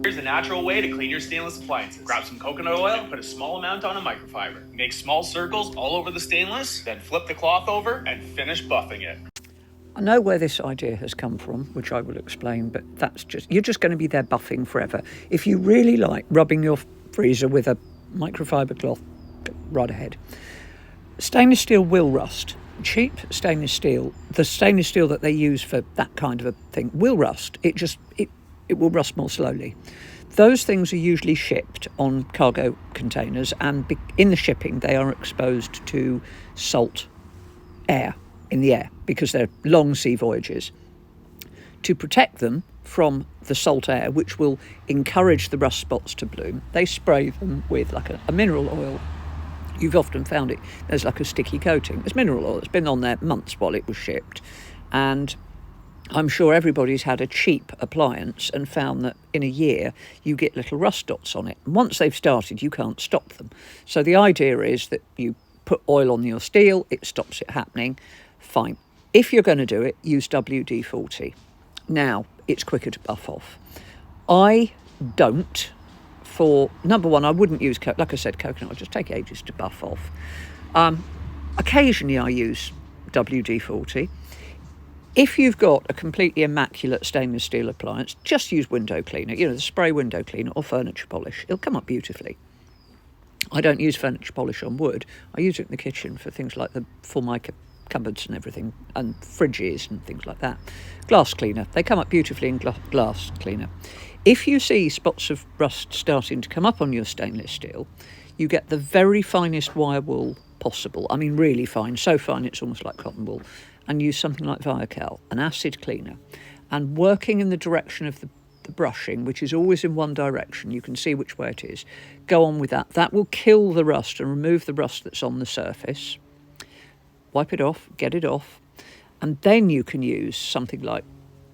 Here's a natural way to clean your stainless appliances. Grab some coconut oil, put a small amount on a microfiber. Make small circles all over the stainless, then flip the cloth over and finish buffing it. I know where this idea has come from, which I will explain, but you're just going to be there buffing forever. If you really like rubbing your freezer with a microfiber cloth, right ahead. Stainless steel will rust. Cheap stainless steel, the stainless steel that they use for that kind of a thing, will rust. It will rust more slowly. Those things are usually shipped on cargo containers, and in the shipping they are exposed to salt air in the air because they're long sea voyages. To protect them from the salt air, which will encourage the rust spots to bloom, they spray them with like a mineral oil. You've often found it, there's like a sticky coating. There's mineral oil that's been on there months while it was shipped. And I'm sure everybody's had a cheap appliance and found that in a year you get little rust dots on it. And once they've started, you can't stop them. So the idea is that you put oil on your steel, it stops it happening. Fine. If you're going to do it, use WD-40. Now, it's quicker to buff off. I don't. For number one, I wouldn't use, like I said, coconut. I'll just take ages to buff off. Occasionally I use WD-40. If you've got a completely immaculate stainless steel appliance, just use window cleaner, the spray window cleaner or furniture polish. It'll come up beautifully. I don't use furniture polish on wood. I use it in the kitchen for things like the Formica cupboards and everything, and fridges and things like that. Glass cleaner. They come up beautifully in glass cleaner. If you see spots of rust starting to come up on your stainless steel, you get the very finest wire wool possible. I mean, really fine, so fine it's almost like cotton wool, and use something like Viacal, an acid cleaner, and working in the direction of the brushing, which is always in one direction, you can see which way it is. Go on with that. That will kill the rust and remove the rust that's on the surface. Wipe it off, get it off, and then you can use something like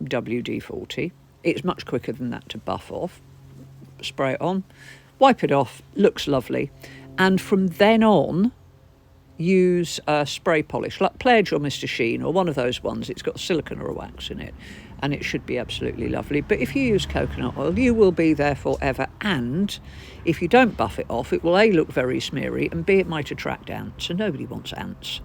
WD-40. It's much quicker than that to buff off. Spray it on, wipe it off, looks lovely. And from then on, use a spray polish, like Pledge or Mr. Sheen, or one of those ones. It's got silicone or a wax in it, and it should be absolutely lovely. But if you use coconut oil, you will be there forever. And if you don't buff it off, it will A, look very smeary, and B, it might attract ants, and nobody wants ants.